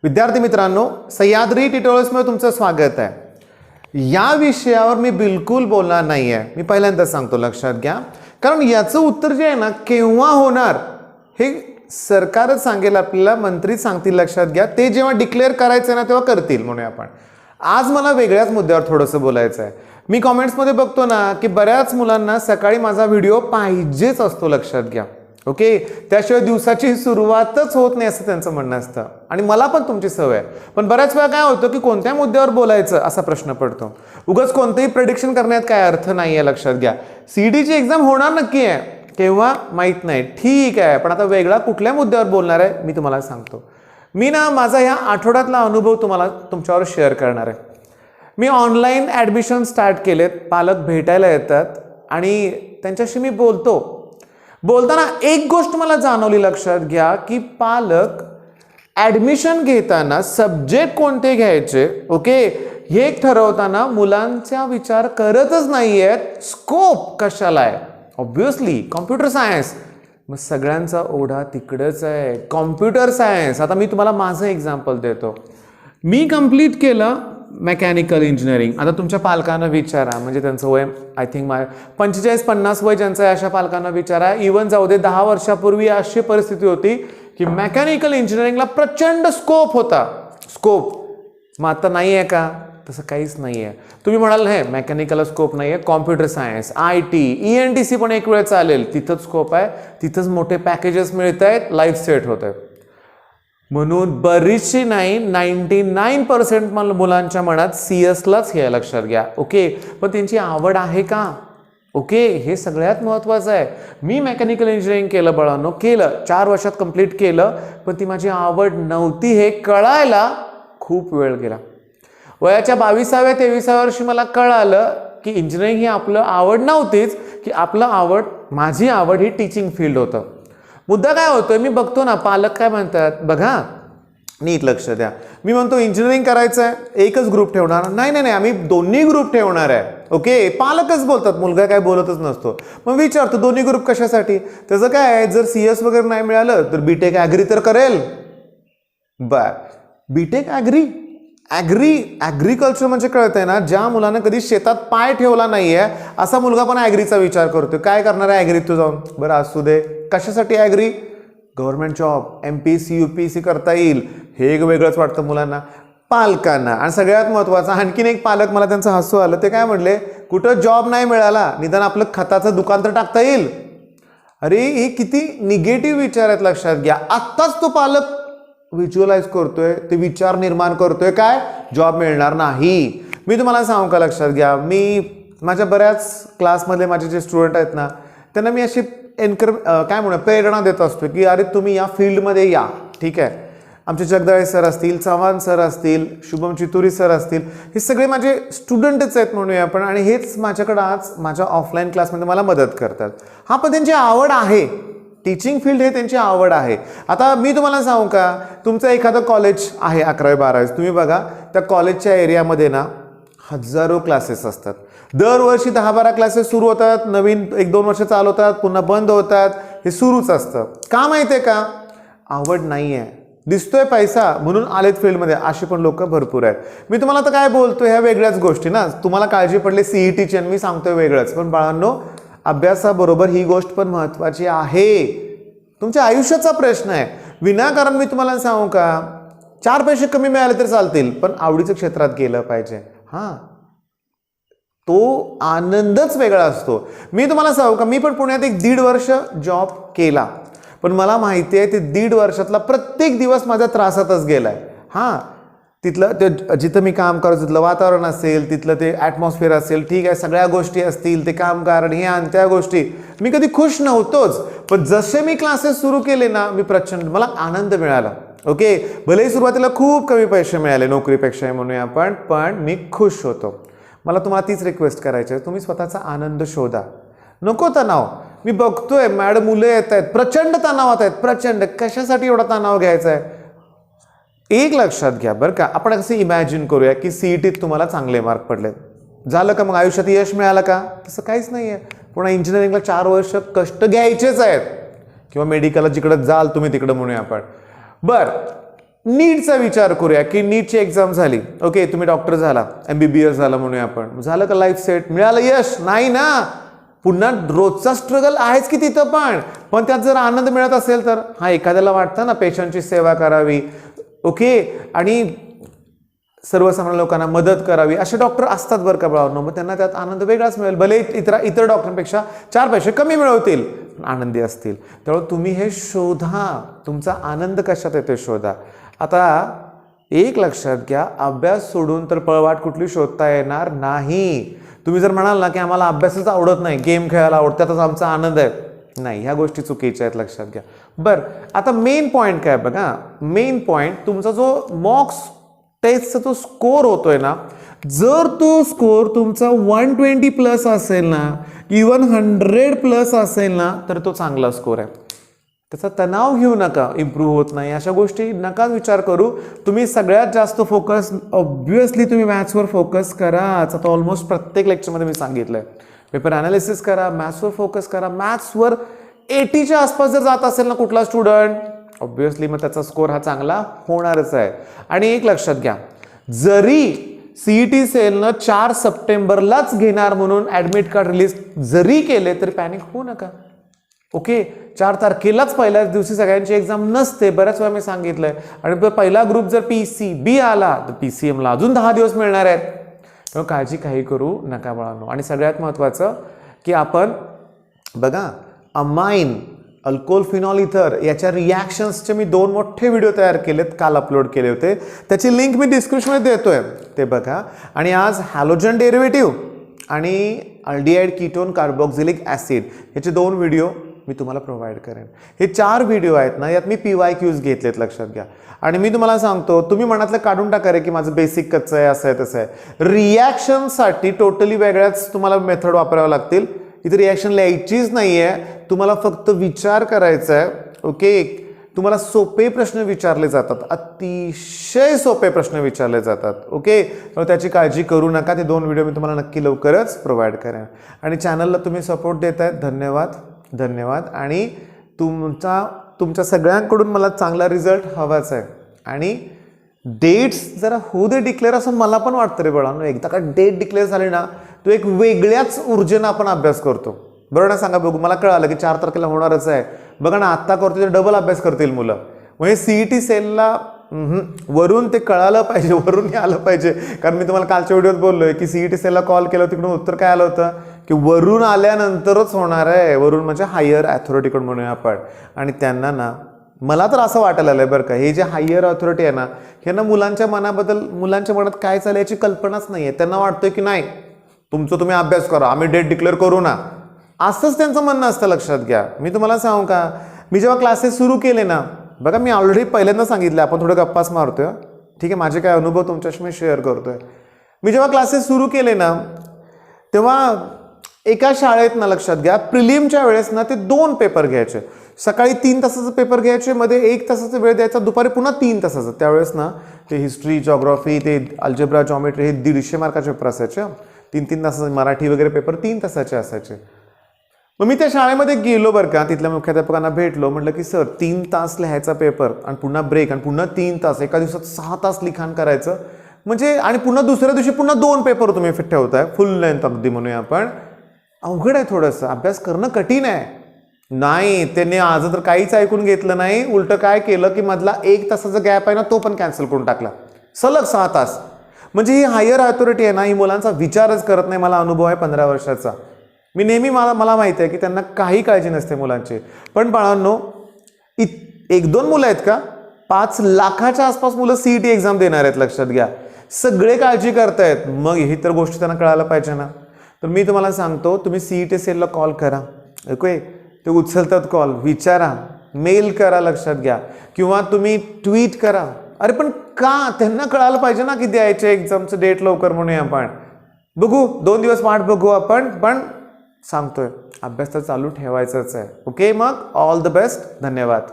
विद्यार्थी मित्रांनो, सह्याद्री ट्युटोरियल्समध्ये तुमचं स्वागत आहे। या विषयावर मी बिलकुल बोलणार नाही आहे, मी पहिल्यांदा सांगतो, लक्षात घ्या। कारण याचं उत्तर जे आहे ना, केव्हा होणार हे सरकारच सांगेल आपल्याला, मंत्री सांगतील, लक्षात घ्या। ते जेव्हा डिक्लेअर करायचं ना तेव्हा करतील म्हणूया आपण। आज मला वेगळ्याच मुद्द्यावर थोडंसं बोलायचं आहे। मी कमेंट्समध्ये बघतो ना की बऱ्याच मुलांना सकाळी माझा व्हिडिओ पाहिजेच असतो, लक्षात घ्या। ओके, त्याशिवाय दिवसाची सुरुवातच होत नाही असं त्यांचं म्हणणं असतं आणि मला पण तुमची सवय आहे। पण बऱ्याच वेळा काय होतं की कोणत्या मुद्द्यावर बोलायचं असा प्रश्न पडतो। उगाच कोणतेही प्रेडिक्शन करण्यात काय अर्थ नाही आहे, लक्षात घ्या। सीईटीची एक्झाम होणार नक्की आहे, केव्हा माहित नाही, ठीक आहे, पण आता वेगळा कुठल्या मुद्द्यावर बोलणार आहे मी तुम्हाला सांगतो। मी ना माझा ह्या आठवड्यातला अनुभव तुम्हाला तुमच्यावर शेअर करणार आहे। मी ऑनलाईन ॲडमिशन स्टार्ट केलेत, पालक भेटायला येतात आणि त्यांच्याशी मी बोलताना एक गोष्ट मला जाणवली, लक्षात घ्या, की पालक ॲडमिशन घेताना सब्जेक्ट कोणते घ्यायचे, ओके, हे ठरवताना मुलांचा विचार करतच नाही आहेत। स्कोप कशाला आहे? Obviously computer science. मग सगळ्यांचा ओढा तिकडेच आहे, कॉम्प्युटर सायन्स। आता मी तुम्हाला माझं एक्झाम्पल देतो। मी कंप्लीट केलं मेकॅनिकल इंजिनिअरिंग। आता तुमच्या पालकांना विचारा, म्हणजे त्यांचं वय आय थिंक 45-50 वय ज्यांचं आहे अशा पालकांना विचारा। इवन जाऊ दे 10 वर्षापूर्वी अशी परिस्थिती होती की मेकॅनिकल इंजिनिअरिंगला प्रचंड स्कोप होता, स्कोप। मग आता नाही आहे का? तसं काहीच नाही आहे। तुम्ही म्हणाल हे मेकॅनिकल स्कोप नाही आहे, कॉम्प्युटर सायन्स, IT, ENTC पण एक वेळ चालेल, तिथंच स्कोप आहे, तिथंच मोठे पॅकेजेस मिळत आहेत, लाईफ सेट होत आहे। म्हणून बरीचशी नाही, 99% मुलांच्या मनात CS-लाच हे लक्षात घ्या, ओके। पण त्यांची आवड आहे का? ओके, हे सगळ्यात महत्त्वाचं आहे। मी मेकॅनिकल इंजिनिअरिंग केलं बाळांनो, केलं 4 वर्षात कंप्लीट केलं, पण ती माझी आवड नव्हती हे कळायला खूप वेळ गेला। वयाच्या 22व्या-23व्या वर्षी मला कळालं की इंजिनिअरिंग ही आपलं आवड नव्हतीच, की माझी आवड ही टीचिंग फील्ड होतं। मुद्दा काय होतोय, मी बघतो ना पालक काय म्हणतात, बघा नीट लक्ष द्या। मी म्हणतो इंजिनिअरिंग करायचं आहे, एकच ग्रुप ठेवणार, नाही, आम्ही दोन्ही ग्रुप ठेवणार आहे, ओके। पालकच बोलतात, मुलगा काय बोलतच नसतो। मग विचारतो दोन्ही ग्रुप कशासाठी? त्याचं काय आहे, जर CS वगैरे नाही मिळालं तर बीटेक ॲग्री तर करेल। बीटेक ॲग्रिकल्चर म्हणजे कळतंय ना, ज्या मुलानं कधी शेतात पाय ठेवला नाहीये असा मुलगा पण ॲग्रीचा विचार करतोय। काय करणार आहे ॲग्रीत तू जाऊन? बरं असू दे, कशासाठी agri? Government job, MPSC UPSC करता येईल, हे वेगळंच वाटतं मुलांना, पालकांना। आणि सगळ्यात महत्त्वाचं, आणखीन एक पालक मला त्यांचं हसू आलं, ते काय म्हणले, कुठं जॉब नाही मिळाला, निदान आपलं खताचं दुकान तर टाकता येईल। अरे हे किती निगेटिव्ह विचार आहेत, लक्षात घ्या। आत्ताच तो पालक व्हिज्युअलाइज करतोय, ते विचार निर्माण करतोय, काय जॉब मिळणार नाही। मी तुम्हाला सांगू का, लक्षात घ्या, मी माझ्या बऱ्याच क्लासमधले माझे जे स्टुडंट आहेत ना, त्यांना मी अशी प्रेरणा देत असतो की अरे तुम्ही या फील्डमध्ये या, ठीक आहे। आमचे जगदाळे सर असतील, चव्हाण सर असतील, शुभम चितुरी सर असतील, हे सगळे माझे स्टुडंटच आहेत म्हणूया आपण, आणि हेच माझ्याकडं आज माझ्या ऑफलाईन क्लासमध्ये मला मदत करतात। हा, पण त्यांची आवड आहे, टीचिंग फील्ड हे त्यांची आवड आहे। आता मी तुम्हाला सांगू का, तुमचं एखादं कॉलेज आहे 11वी-12वी, तुम्ही बघा त्या कॉलेजच्या एरियामध्ये ना हजारो क्लासेस असतात। दरवर्षी 10-12 क्लासेस सुरू होतात, नवीन 1-2 वर्ष चालवतात, पुन्हा बंद होतात, हे सुरूच असतं। का माहिती आहे का? आवड नाही आहे, दिसतोय पैसा म्हणून आलेत फील्डमध्ये, अशी पण लोक भरपूर आहेत। मी तुम्हाला आता काय बोलतोय ह्या वेगळ्याच गोष्टी ना, तुम्हाला काळजी पडली CETची आणि मी सांगतोय वेगळंच, पण बाळांनो अभ्यासाबरोबर ही गोष्ट पण महत्त्वाची आहे। तुमच्या आयुष्याचा प्रश्न आहे, विनाकारण मी तुम्हाला सांगू का, 4 पैसे कमी मिळाले तर चालतील, पण आवडीच्या क्षेत्रात गेलं पाहिजे। हां, तो आनंदच वेगळा असतो। मी तुम्हाला सांगू का, मी पण पुण्यात 1.5 वर्ष जॉब केला, पण मला माहिती आहे ते 1.5 वर्षातला प्रत्येक दिवस माझ्या त्रासातच गेलाय। हां, तिथलं ते जिथं मी काम करतो तिथलं वातावरण असेल, तिथलं ते ॲटमॉस्फिअर असेल, ठीक आहे, सगळ्या गोष्टी असतील, ते काम कारण हे आणि त्या गोष्टी, मी कधी खुश नव्हतोच। पण जसे मी क्लासेस सुरू केले ना, मला आनंद मिळाला, ओके। भलेही सुरुवातीला खूप कमी पैसे मिळाले नोकरीपेक्षा म्हणूया आपण, पण मी खुश होतो। मला तुम्हाला तीच रिक्वेस्ट करायची आहे, तुम्ही स्वतःचा आनंद शोधा, नको तणाव। मी बघतोय मॅडम मुलं येत आहेत, प्रचंड तणावात आहेत, प्रचंड। कशासाठी एवढा तणाव घ्यायचा आहे? एक लक्षात घ्या बरं का, आपण असं इमॅजिन करूया की CETत तुम्हाला चांगले मार्क पडले, झालं का? मग आयुष्यात यश मिळालं का? तसं काहीच नाही आहे। पुन्हा इंजिनिअरिंगला 4 वर्ष कष्ट घ्यायचेच आहेत, किंवा मेडिकलला जिकडं जाल तुम्ही तिकडं म्हणूया आपण। बरं, नीटचा विचार करूया की नीटची एक्झाम झाली, ओके, तुम्ही डॉक्टर झाला, MBBS झाला म्हणूया आपण, झालं का लाईफ सेट, मिळालं यश? नाही ना, पुन्हा रोजचा स्ट्रगल आहेच की तिथं, पण त्यात जर आनंद मिळत असेल तर हा एखाद्याला वाटतं ना पेशंटची सेवा करावी, ओके, आणि सर्वसामान्य लोकांना मदत करावी, असे डॉक्टर असतात बरं का बाळांनो, मग त्यांना त्यात आनंद वेगळाच मिळेल, भले इतर डॉक्टरांपेक्षा 4 पैसे कमी मिळवतील, आनंदी असतील. त्यामुळे तुम्ही हे शोधा, तुमचा आनंद कशात येतो शोधा. आता एक लक्षात घ्या, अभ्यास सोडून तर पळवाट कुठली शोधता येणार नाही. तुम्ही जर म्हणाल ना की आम्हाला अभ्यासच आवडत नाही, गेम खेळायला आवडत, त्यातच आमचा आनंद आहे, नाही, ह्या गोष्टी चुकीच्या आहेत, लक्षात घ्या. बरं, आता मेन पॉईंट काय बघा, मेन पॉईंट तुमचा जो मॉक्स टेस्टचा तो स्कोर होतोय ना, जर तो स्कोर तुमचा 120 प्लस असेल ना, इवन 100 प्लस असेल ना, तर तो चांगला स्कोर आहे. त्याचा तणाव घेऊ नका, इम्प्रूव्ह होत नाही, अशा गोष्टी नका विचार करू. तुम्ही सगळ्यात जास्त फोकस ऑब्व्हियसली तुम्ही मॅथ्सवर फोकस करा. आता ऑलमोस्ट प्रत्येक लेक्चरमध्ये मी सांगितलंय, पेपर अनालिसिस करा, मॅथ्सवर फोकस करा. मॅथ्सवर 80च्या आसपास जर जात असेल ना कुठला स्टुडंट, ऑब्व्हियसली मग त्याचा स्कोर हा चांगला होणारच आहे. आणि एक लक्षात घ्या, जरी CET सेलनं 4 सप्टेंबरलाच घेणार म्हणून ॲडमिट कार्ड रिलीज जरी केले तरी पॅनिक होऊ नका, ओके. 4 तारखेलाच पहिल्याच दिवशी सगळ्यांची एक्झाम नसते, बऱ्याच वेळा मी सांगितलंय. आणि पहिला ग्रुप जर PCB आला तर PCMला अजून 10 दिवस मिळणार आहेत. त्यामुळे काळजी काही करू नका बाळांनो. आणि सगळ्यात महत्त्वाचं की आपण बघा, अमाइन, अल्कोहोल, फिनॉल, इथर याच्या रिॲक्शन्सचे मी 2 मोठे व्हिडिओ तयार केलेत, काल अपलोड केले होते, त्याची लिंक मी डिस्क्रिप्शनमध्ये देतोय, ते बघा. आणि आज हॅलोजन डेरिव्हेटिव्ह आणि अल्डिहाइड कीटोन कार्बोक्सिलिक ॲसिड याचे 2 व्हिडिओ मी तुम्हाला प्रोव्हाइड करेन. हे 4 व्हिडिओ आहेत ना, यात मी PYQs घेतलेत, लक्षात घ्या. आणि मी तुम्हाला सांगतो, तुम्ही मनातलं काढून टाका रे की माझं बेसिक कच्चं आहे, असं आहे तसं आहे. रिॲक्शनसाठी टोटली वेगळ्याच तुम्हाला मेथड वापरावं लागतील. इथे रिॲक्शन लिहायचीच नाही आहे, तुम्हाला फक्त विचार करायचा आहे, ओके. तुम्हाला सोपे प्रश्न विचारले जातात, अतिशय सोपे प्रश्न विचारले जातात, ओके. त्याची काळजी करू नका. ते 2 व्हिडिओ मी तुम्हाला नक्की लवकरच प्रोव्हाइड करेन. आणि चॅनलला तुम्ही सपोर्ट देत आहेत, धन्यवाद, धन्यवाद. आणि तुमच्या सगळ्यांकडून मला चांगला रिझल्ट हवाच आहे. आणि डेट्स जरा होऊ दे डिक्लेअर, असं मला पण वाटतं रे बाळांनो. एकदा का डेट डिक्लेअर झाली ना, तो एक वेगळ्याच ऊर्जेनं आपण अभ्यास करतो, बरोबर ना? सांगा बघू. मला कळालं की 4 तारखेला होणारच आहे. बघा ना, आत्ता करतो तर डबल अभ्यास करतील मुलं. म्हणजे CET सेलला वरून ते कळालं पाहिजे, वरून आलं पाहिजे. कारण मी तुम्हाला कालच्या व्हिडिओत बोललोय की CET सेलला कॉल केला, तिकडून उत्तर काय आलं होतं की वरून आल्यानंतरच होणार आहे. वरून म्हणजे हायर अथॉरिटीकडून म्हणूया आपण. आणि त्यांना ना, मला तर असं वाटायला आलंय बरं का, हे जे हायर अथॉरिटी आहे ना, हे ना मुलांच्या मनात काय चाललं याची कल्पनाच नाही आहे. त्यांना वाटतं की नाही, तुमचं तुम्ही अभ्यास करा, आम्ही डेट डिक्लेअर करू ना, असंच त्यांचं म्हणणं असतं, लक्षात घ्या. मी तुम्हाला सांगू का, मी जेव्हा क्लासेस सुरू केले ना, बघा मी ऑलरेडी पहिल्यांदा सांगितलं, आपण थोडं गप्पाच मारतोय, ठीक आहे, माझे काय अनुभव तुमच्याशी मी शेअर करतोय. मी जेव्हा क्लासेस सुरू केले ना, तेव्हा एका शाळेत ना, लक्षात घ्या, प्रिलिमच्या वेळेस ना ते 2 पेपर घ्यायचे. सकाळी 3 तासाचा पेपर घ्यायचे, मध्ये 1 तासाचा वेळ द्यायचा, दुपारी पुन्हा 3 तासाचा. त्यावेळेस ना ते हिस्ट्री, जॉग्राफी, ते अल्जेब्रा, जॉमेट्री हे 150 मार्काचे पेपर असायचे. 3-3 तासाचे मराठी वगैरे पेपर 3 तासाचे असायचे. मग मी त्या शाळेमध्ये गेलो बरं का, तिथल्या मुख्याध्यापकांना भेटलो, म्हटलं की सर 3 तास लिहायचा पेपर आणि पुन्हा ब्रेक आणि पुन्हा 3 तास, एका दिवसात 6 तास लिखाण करायचं म्हणजे, आणि पुन्हा दुसऱ्या दिवशी पुन्हा 2 पेपर तुम्ही ठेवताय, फुल लेंथ अगदी म्हणूया आपण. अवघड आहे थोडंसं, अभ्यास करणं कठीण आहे. नाही, त्यांनी आज तर काहीच ऐकून घेतलं नाही, उलटं काय केलं की मधला 1 तासाचा गॅप आहे ना, तो पण कॅन्सल करून टाकला, सलग 6 तास. म्हणजे ही हायर अथॉरिटी आहे ना, ही मुलांचा विचारच करत नाही. मला अनुभव आहे 15 वर्षाचा. मी नेहमी मला माहिती आहे की त्यांना काही काळजी नसते मुलांची. पण बाळांनो, 1-2 मुलं आहेत का, 5 लाखाच्या आसपास मुलं CET एक्झाम देणार आहेत, लक्षात घ्या. सगळे काळजी करतायत, मग ही तर गोष्टी त्यांना कळायला पाहिजे ना. तर मी तुम्हाला सांगतो, तुम्ही CET सेलला कॉल करा, ओके. ते उचलतात कॉल, विचारा, मेल करा, लक्षात घ्या, किंवा तुम्ही ट्विट करा. अरे पण का, त्यांना कळायला पाहिजे ना की द्यायचे एक्झामचं डेट लवकर म्हणूया आपण. बघू, 2 दिवस वाट बघू आपण, पण सांगतोय अभ्यास तर चालू ठेवायचाच आहे, ओके. मग ऑल द बेस्ट, धन्यवाद.